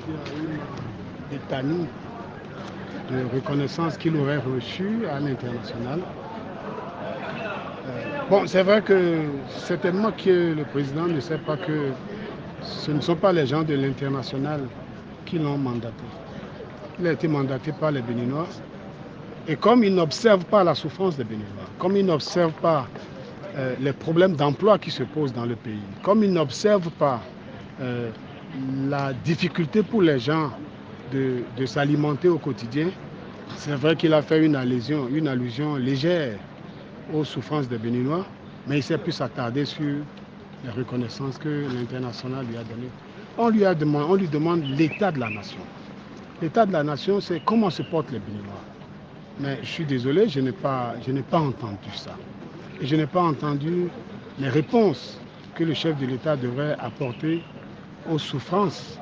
qu'il y a une litanie de reconnaissance qu'il aurait reçue à l'international. Bon, c'est vrai que certainement que le président ne sait pas que ce ne sont pas les gens de l'international qui l'ont mandaté. Il a été mandaté par les Béninois. Et comme il n'observe pas la souffrance des Béninois, comme il n'observe pas les problèmes d'emploi qui se posent dans le pays, comme il n'observe pas la difficulté pour les gens de s'alimenter au quotidien, c'est vrai qu'il a fait une allusion légère aux souffrances des Béninois, mais il s'est plus attardé sur les reconnaissances que l'international lui a données. On lui demande l'état de la nation. L'état de la nation, c'est comment se portent les Béninois. Mais je suis désolé, je n'ai pas entendu ça. Et je n'ai pas entendu les réponses que le chef de l'État devrait apporter aux souffrances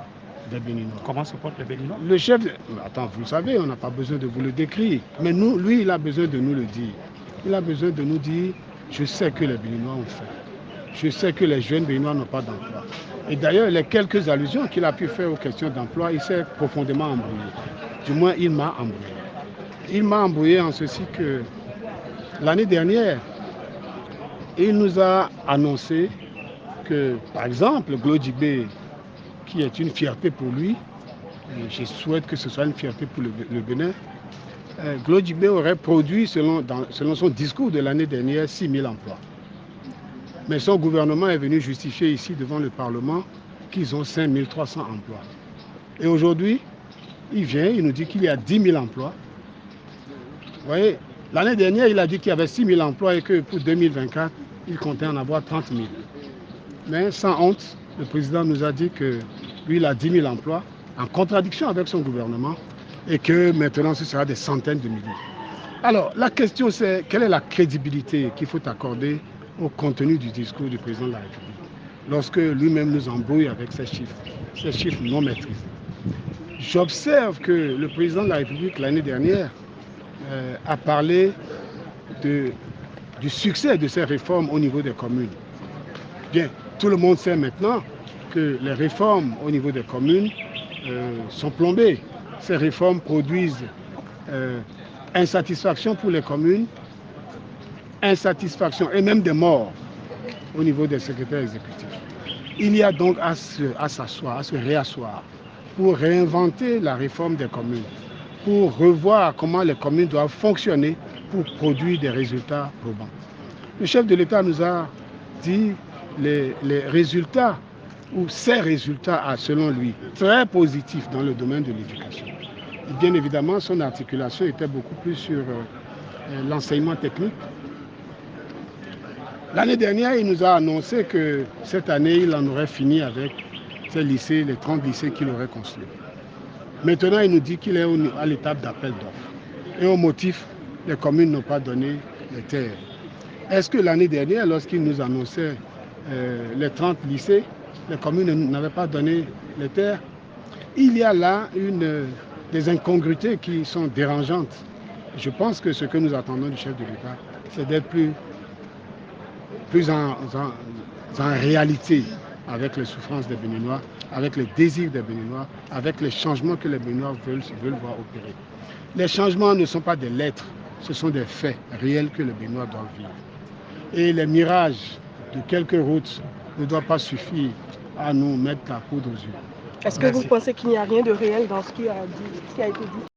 des Béninois. Comment se portent les Béninois? Le chef de... Attends, vous le savez, on n'a pas besoin de vous le décrire. Mais lui, il a besoin de nous le dire. Il a besoin de nous dire, je sais que les Béninois ont faim. Je sais que les jeunes Béninois n'ont pas d'emploi. Et d'ailleurs, les quelques allusions qu'il a pu faire aux questions d'emploi, il s'est profondément embrouillé. Du moins, il m'a embrouillé. Il m'a embrouillé en ceci que l'année dernière, il nous a annoncé que, par exemple, Glodjibé, qui est une fierté pour lui, et je souhaite que ce soit une fierté pour le Bénin, Glodjibé aurait produit, selon son discours de l'année dernière, 6 000 emplois. Mais son gouvernement est venu justifier ici devant le Parlement qu'ils ont 5 300 emplois. Et aujourd'hui, il nous dit qu'il y a 10 000 emplois. Vous voyez, l'année dernière, il a dit qu'il y avait 6 000 emplois et que pour 2024, il comptait en avoir 30 000. Mais sans honte, le président nous a dit que lui, il a 10 000 emplois, en contradiction avec son gouvernement, et que maintenant, ce sera des centaines de milliers. Alors, la question, c'est quelle est la crédibilité qu'il faut accorder au contenu du discours du président de la République, lorsque lui-même nous embrouille avec ces chiffres non maîtrisés. J'observe que le président de la République, l'année dernière, a parlé du succès de ces réformes au niveau des communes. Bien, tout le monde sait maintenant que les réformes au niveau des communes sont plombées. Ces réformes produisent insatisfaction pour les communes, insatisfaction et même des morts au niveau des secrétaires exécutifs. Il y a donc à s'asseoir, à se réasseoir pour réinventer la réforme des communes, pour revoir comment les communes doivent fonctionner pour produire des résultats probants. Le chef de l'État nous a dit les résultats, ou ces résultats, selon lui, très positifs dans le domaine de l'éducation. Bien évidemment, son articulation était beaucoup plus sur l'enseignement technique. L'année dernière, il nous a annoncé que cette année, il en aurait fini avec ces lycées, les 30 lycées qu'il aurait construits. Maintenant, il nous dit qu'il est à l'étape d'appel d'offres. Et au motif, les communes n'ont pas donné les terres. Est-ce que l'année dernière, lorsqu'il nous annonçait les 30 lycées, les communes n'avaient pas donné les terres? Il y a là des incongruités qui sont dérangeantes. Je pense que ce que nous attendons du chef de l'État, c'est d'être plus en réalité avec les souffrances des Béninois, avec les désirs des Béninois, avec les changements que les Béninois veulent voir opérer. Les changements ne sont pas des lettres, ce sont des faits réels que les Béninois doivent vivre. Et les mirages de quelques routes ne doivent pas suffire à nous mettre la poudre aux yeux. Est-ce que vous pensez qu'il n'y a rien de réel dans ce qui a été dit?